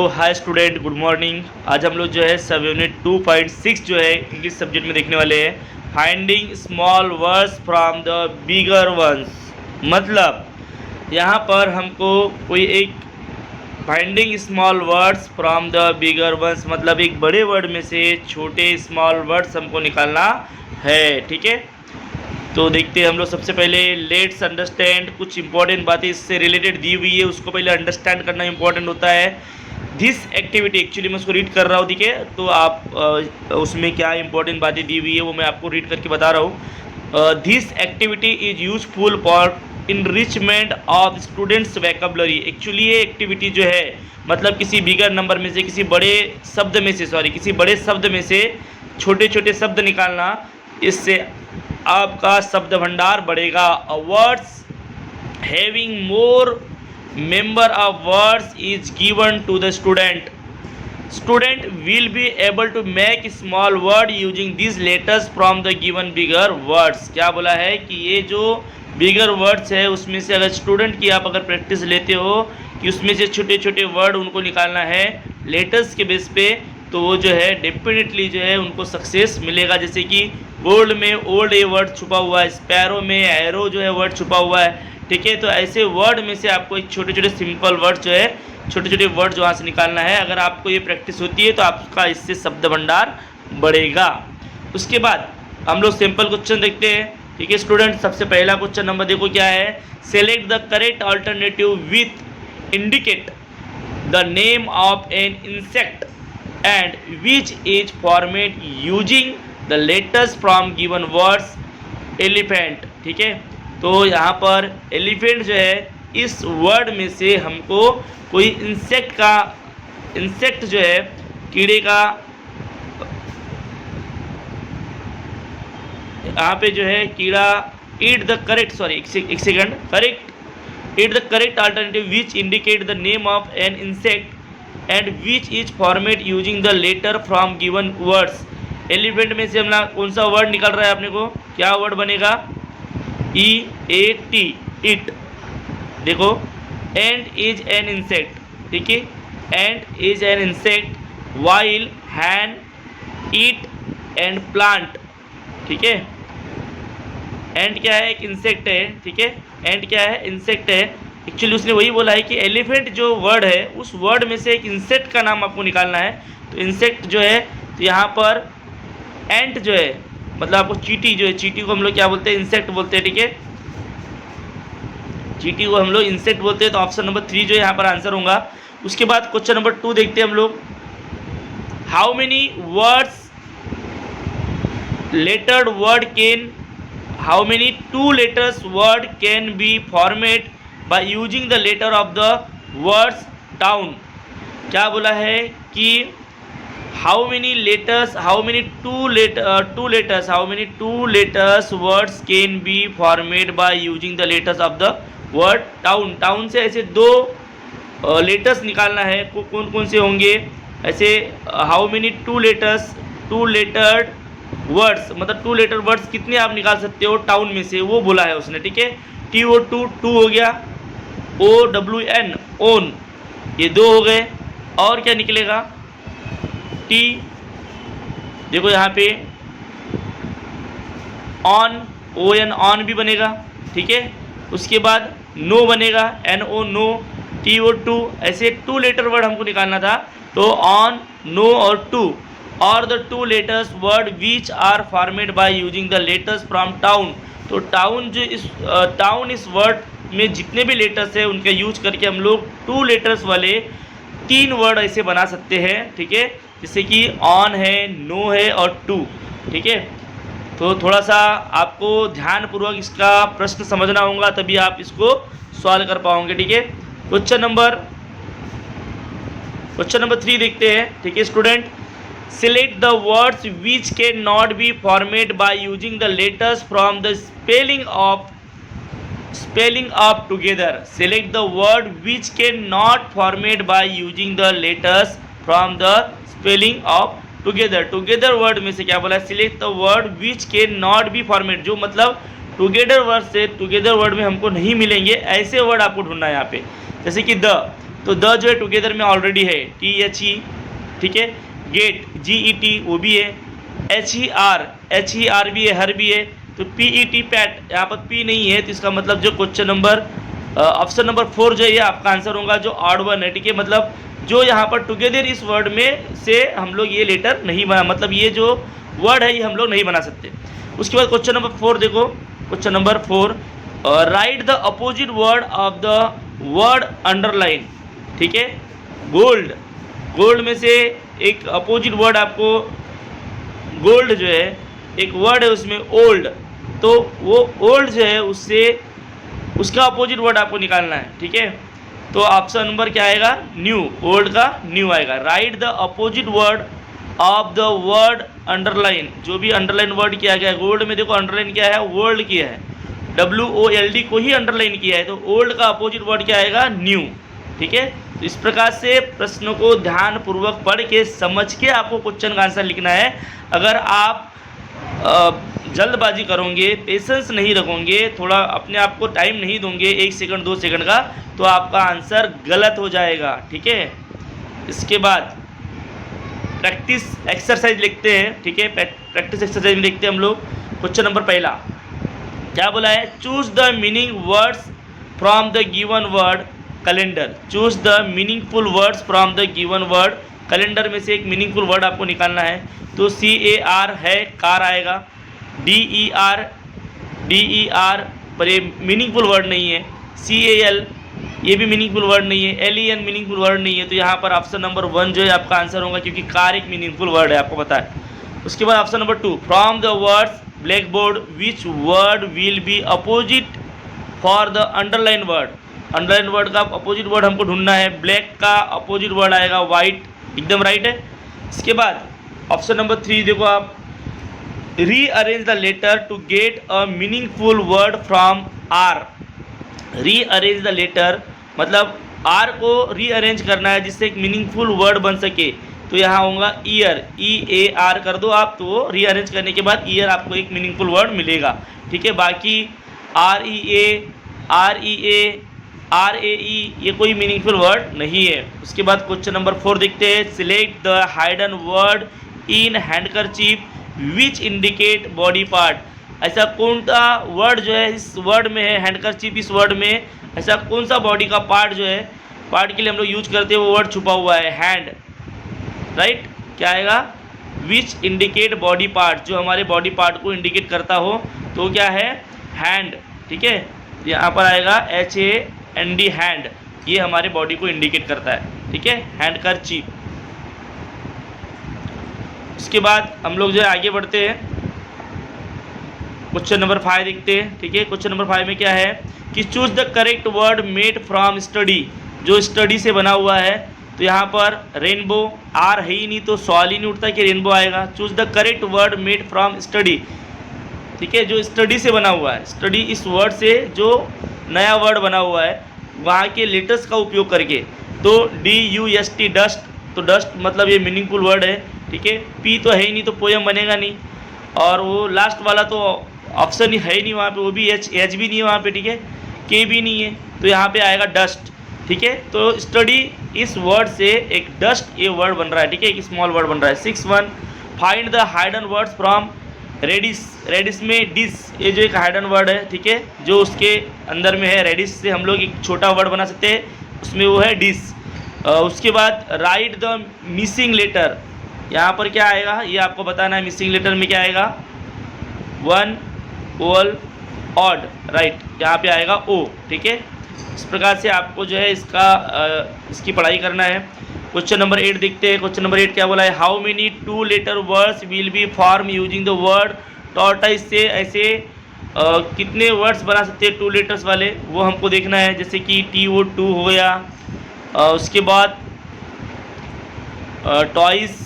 Hi student, good morning. आज हम लोग जो है सब यूनिट 2.6 जो है इंग्लिश सब्जेक्ट में देखने वाले हैं, finding small words from the bigger ones. मतलब यहाँ पर हमको कोई एक finding small words from the bigger ones, मतलब एक बड़े वर्ड में से छोटे स्मॉल वर्ड्स हमको निकालना है। ठीक है, तो देखते हैं हम लोग। सबसे पहले लेट्स अंडरस्टैंड, कुछ इंपॉर्टेंट बातें इससे रिलेटेड दी हुई है, उसको पहले अंडरस्टैंड करना इंपॉर्टेंट होता है। दिस एक्टिविटी, एक्चुअली मैं उसको रीड कर रहा हूँ, ठीक है, तो आप उसमें क्या इंपॉर्टेंट बातें दी हुई है वो मैं आपको रीड करके बता रहा हूँ। This activity is useful for enrichment of students vocabulary. Actually ये एक्टिविटी जो है, मतलब किसी बिगर नंबर में से, किसी बड़े शब्द में से, किसी बड़े शब्द में से छोटे छोटे शब्द निकालना, इससे आपका शब्द भंडार बढ़ेगा। Words having more member of words is given to the student will be able to make small word using these letters from the given bigger words। क्या बोला है कि ये जो बिगर वर्ड्स है उसमें से अगर स्टूडेंट की आप अगर प्रैक्टिस लेते हो कि उसमें से छोटे छोटे वर्ड उनको निकालना है लेटर्स के बेस पे, तो वो जो है डेफिनेटली जो है उनको सक्सेस मिलेगा। जैसे कि गोल्ड में ओल्ड ये वर्ड छुपा हुआ है, स्पैरो में एरो जो है वर्ड छुपा हुआ है। ठीक है, तो ऐसे वर्ड में से आपको एक छोटे छोटे सिंपल वर्ड जो है, छोटे छोटे वर्ड जो वहाँ से निकालना है। अगर आपको ये प्रैक्टिस होती है तो आपका इससे शब्द भंडार बढ़ेगा। उसके बाद हम लोग सिंपल क्वेश्चन देखते हैं। ठीक है स्टूडेंट, सबसे पहला क्वेश्चन नंबर देखो क्या है। Select the correct alternative with indicate the name of an insect and which is format using the letters from given words. Elephant, ठीक है, तो यहाँ पर एलिफेंट जो है इस वर्ड में से हमको कोई इंसेक्ट जो है कीड़े का, यहाँ पे जो है कीड़ा, ईट द करेक्ट, एक second, correct, eat the correct alternative which indicate the name of an insect and which is format using the letter from given words. Elephant में से हमने कौन सा वर्ड निकल रहा है अपने को, क्या वर्ड बनेगा, EAT, इट। देखो, एंड इज एन इंसेक्ट, ठीक है, ant is an insect while hen eat and plant. ठीक है, एंड क्या है, एक इंसेक्ट है। ठीक है, एंड क्या है, इंसेक्ट है। एक्चुअली उसने वही बोला है कि एलिफेंट जो वर्ड है उस वर्ड में से एक इंसेक्ट का नाम आपको निकालना है। तो इंसेक्ट जो है, तो यहाँ पर एंट जो है, मतलब आपको चींटी जो है, चींटी को हम लोग क्या बोलते हैं, इंसेक्ट बोलते हैं। ठीक है, चींटी को हम लोग इंसेक्ट बोलते हैं। तो ऑप्शन नंबर 3 जो है यहाँ पर आंसर होगा। उसके बाद क्वेश्चन नंबर 2 देखते हैं हम लोग। How many words lettered word can, how many 2 letters word can be format by using the letter of the words town. क्या बोला है कि how many letters words can be formed by using the letters of the word town। Town से ऐसे 2 letters निकालना है, कौन कौन से होंगे ऐसे। हाउ मेनी 2 lettered वर्ड्स, मतलब 2 लेटर वर्ड्स कितने आप निकाल सकते हो टाउन में से, वो बोला है उसने। ठीक है, TO2 2 हो गया, OWN ओन, ये 2 हो गए, और क्या निकलेगा, टी, देखो यहाँ पे ऑन, ON ऑन भी बनेगा। ठीक है, उसके बाद नो बनेगा, NO नो, TO2, ऐसे 2 लेटर वर्ड हमको निकालना था। तो ऑन, नो और 2, और the 2 letters word which are formed by using the letters from town. तो टाउन जो टाउन इस वर्ड में जितने भी लेटर्स है उनका यूज करके हम लोग 2 लेटर्स वाले 3 वर्ड ऐसे बना सकते हैं। ठीक है, जैसे कि ऑन है, नो है और 2। ठीक है, तो थोड़ा सा आपको ध्यानपूर्वक इसका प्रश्न समझना होगा, तभी आप इसको सॉल्व कर पाओगे। ठीक है, क्वेश्चन नंबर 3 देखते हैं। ठीक है student, select the words which can not be format by using the letters from the spelling of together. Select the word which can not format by using the letters from the spelling of together. Together word में से क्या बोला है, select the word which can not be format, जो मतलब together word से together word में हमको नहीं मिलेंगे, ऐसे वर्ड आपको ढूंढना है यहाँ पे। जैसे कि द, तो द जो है टुगेदर में ऑलरेडी है, THE, ठीक है। गेट, GET वो भी है। HER भी है, हर भी है। तो PET पैट, यहाँ पर P नहीं है, तो इसका मतलब जो क्वेश्चन नंबर ऑप्शन नंबर 4 जो है ये आपका आंसर होगा, जो ऑड वन है, ठीक है। मतलब जो यहाँ पर टुगेदर इस वर्ड में से हम लोग ये लेटर नहीं बना, मतलब ये जो वर्ड है ये हम लोग नहीं बना सकते। उसके बाद क्वेश्चन नंबर 4 देखो, question number 4, right the opposite word of the word underline, ठीक है। गोल्ड, गोल्ड में से एक अपोजिट वर्ड आपको, गोल्ड जो है एक वर्ड है उसमें ओल्ड, तो वो ओल्ड जो है उससे उसका अपोजिट वर्ड आपको निकालना है, ठीक है। तो ऑप्शन नंबर क्या आएगा, न्यू, ओल्ड का न्यू आएगा। Right the opposite word of the word underline, जो भी अंडरलाइन वर्ड किया गया है, गोल्ड में देखो अंडरलाइन किया है, वर्ल्ड किया है, WOLD को ही अंडरलाइन किया है, तो ओल्ड का अपोजिट वर्ड क्या आएगा, न्यू, ठीक है। तो इस प्रकार से प्रश्नों को ध्यानपूर्वक पढ़ के समझ के आपको क्वेश्चन का आंसर लिखना है। अगर आप जल्दबाजी करोगे, पेशेंस नहीं रखोगे, थोड़ा अपने आप को टाइम नहीं दोगे 1 सेकंड 2 सेकंड का, तो आपका आंसर गलत हो जाएगा, ठीक है। इसके बाद प्रैक्टिस एक्सरसाइज लिखते हैं, ठीक है। प्रैक्टिस एक्सरसाइज में देखते हैं हम लोग। क्वेश्चन नंबर पहला क्या बोला है, choose the meaning words from the given word calendar. Choose the meaningful words from the given word calendar में से एक मीनिंगफुल वर्ड आपको निकालना है। तो CAR है, कार आएगा। DER पर ये मीनिंगफुल वर्ड नहीं है। CAL ये भी मीनिंगफुल वर्ड नहीं है। LEN मीनिंगफुल वर्ड नहीं है। तो यहाँ पर ऑप्शन नंबर 1 जो है आपका आंसर होगा, क्योंकि कार एक मीनिंगफुल वर्ड है, आपको पता है। उसके बाद option number 2, from the words black board which word will be opposite for the underline word. Underline word का अपोजिट वर्ड हमको ढूंढना है। ब्लैक का अपोजिट वर्ड आएगा वाइट, एकदम राइट है। इसके बाद ऑप्शन नंबर 3 देखो आप, rearrange the letter to get a meaningful word from R. Rearrange the letter मतलब आर को रीअरेंज करना है जिससे एक मीनिंगफुल वर्ड बन सके। तो यहाँ होगा ईयर, EAR कर दो आप, तो रीअरेंज करने के बाद ईयर आपको एक मीनिंगफुल वर्ड मिलेगा, ठीक है। बाकी REA, RAE ये कोई मीनिंगफुल वर्ड नहीं है। उसके बाद क्वेश्चन नंबर 4 देखते हैं, select the hidden word in handkerchief which indicate body part. ऐसा कौन सा वर्ड जो है इस वर्ड में है, हैंडकरचीफ इस वर्ड में ऐसा कौन सा बॉडी का पार्ट जो है, पार्ट के लिए हम लोग यूज करते हैं, वो वर्ड छुपा हुआ है, हैंड, राइट। क्या आएगा, विच इंडिकेट बॉडी पार्ट, जो हमारे बॉडी पार्ट को इंडिकेट करता हो, तो क्या है, हैंड, ठीक है। यहाँ पर आएगा HAND, हैंड, ये हमारे बॉडी को इंडिकेट करता है, ठीक है, हैंडकरचीफ। उसके बाद हम लोग जो है आगे बढ़ते हैं, क्वेश्चन नंबर 5 देखते हैं, ठीक है। क्वेश्चन नंबर 5 में क्या है कि choose the correct word made from study, जो स्टडी से बना हुआ है। तो यहाँ पर रेनबो, आर है ही नहीं तो सवाल ही नहीं उठता कि रेनबो आएगा। Choose the correct word made from study, ठीक है, जो स्टडी से बना हुआ है। स्टडी इस वर्ड से जो नया वर्ड बना हुआ है वहाँ के लेटर्स का उपयोग करके। तो DUST, डस्ट, तो डस्ट मतलब ये मीनिंगफुल वर्ड है, ठीक है। P तो है ही नहीं तो पोएम बनेगा नहीं, और वो लास्ट वाला तो ऑप्शन ही है ही नहीं वहाँ पे, वो भी H भी नहीं है वहाँ पे, ठीक है, K भी नहीं है, तो यहाँ पे आएगा डस्ट, ठीक है। तो स्टडी इस वर्ड से एक डस्ट ये वर्ड बन रहा है, ठीक है, एक स्मॉल वर्ड बन रहा है। 6-1, find the hidden words from radish. Radish में डिस, ये जो एक हाइडन वर्ड है, ठीक है, जो उसके अंदर में है। रेडिस से हम लोग एक छोटा वर्ड बना सकते हैं, उसमें वो है डिस। उसके बाद राइट द मिसिंग लेटर, यहाँ पर क्या आएगा ये आपको बताना है। मिसिंग लेटर में क्या आएगा, 1 ओल ऑड, राइट, यहाँ पे आएगा O, ठीक है। इस प्रकार से आपको जो है इसकी पढ़ाई करना है। क्वेश्चन नंबर 8 देखते हैं। क्वेश्चन नंबर 8 क्या बोला है, how many 2 letter words will be form using the word tortoise. से ऐसे कितने वर्ड्स बना सकते हैं 2 लेटर्स वाले, वो हमको देखना है। जैसे कि TO2 हो गया, उसके बाद टॉइस,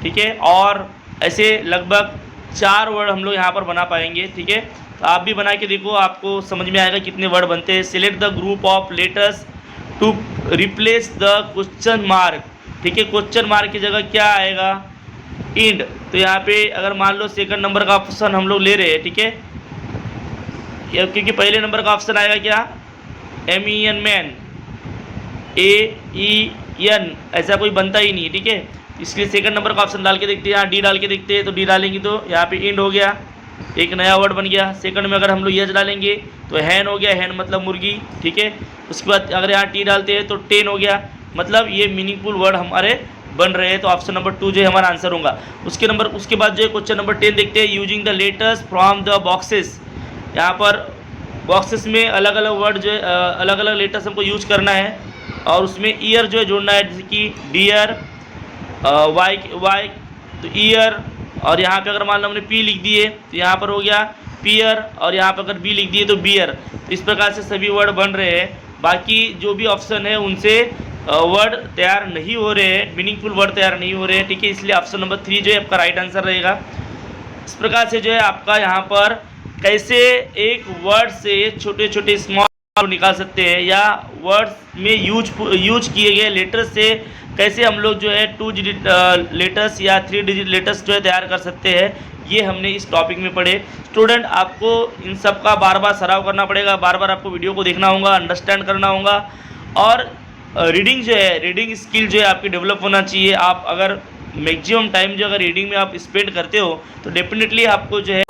ठीक है, और ऐसे लगभग 4 वर्ड हम लोग यहाँ पर बना पाएंगे, ठीक है। तो आप भी बना के देखो, आपको समझ में आएगा कितने वर्ड बनते हैं। Select the group of letters to replace the question mark, ठीक है। क्वेश्चन मार्क की जगह क्या आएगा, इंड। तो यहाँ पे अगर मान लो सेकंड नंबर का ऑप्शन हम लोग ले रहे हैं, ठीक है, क्योंकि पहले नंबर का ऑप्शन आएगा क्या, MEN मैन, AEN ऐसा कोई बनता ही नहीं है, ठीक है। इसलिए सेकंड नंबर का ऑप्शन डाल के देखते हैं, यहाँ डी डाल के देखते हैं। तो डी डालेंगे तो यहाँ पे इंड हो गया, एक नया वर्ड बन गया। सेकंड में अगर हम लोग यस डालेंगे तो हैन हो गया, हैन मतलब मुर्गी, ठीक है। उसके बाद अगर यहाँ टी डालते हैं तो टेन हो गया, मतलब ये मीनिंगफुल वर्ड हमारे बन रहे हैं। तो ऑप्शन नंबर 2 जो है हमारा आंसर होगा। उसके बाद जो है क्वेश्चन नंबर 10 देखते हैं। Using the letters from the boxes, यहाँ पर बॉक्सेस में अलग अलग वर्ड जो है अलग अलग लेटर्स हमको यूज करना है और उसमें ईयर जो है जोड़ना है, जैसे कि डियर, वाई तो ईयर, और यहाँ पे अगर मान लो हमने पी लिख दिए तो यहाँ पर हो गया पियर, और यहाँ पर अगर बी लिख दिए तो बियर। तो इस प्रकार से सभी वर्ड बन रहे हैं। बाकी जो भी ऑप्शन है उनसे वर्ड तैयार नहीं हो रहे हैं, मीनिंगफुल वर्ड तैयार नहीं हो रहे हैं, ठीक है। इसलिए ऑप्शन नंबर 3 जो है आपका राइट आंसर रहेगा। इस प्रकार से जो है आपका यहाँ पर कैसे एक वर्ड से छोटे छोटे स्मॉल निकाल सकते हैं, या वर्ड्स में यूज किए गए लेटर्स से कैसे हम लोग जो है 2 डिजिट लेटर्स या 3 डिजिट लेटर्स जो है तैयार कर सकते हैं, ये हमने इस टॉपिक में पढ़े। स्टूडेंट, आपको इन सब का बार बार सराव करना पड़ेगा, बार बार आपको वीडियो को देखना होगा, अंडरस्टैंड करना होगा, और रीडिंग जो है, रीडिंग स्किल जो है आपकी डेवलप होना चाहिए। आप अगर मैक्सिमम टाइम जो अगर रीडिंग में आप स्पेंड करते हो तो डेफिनेटली आपको जो है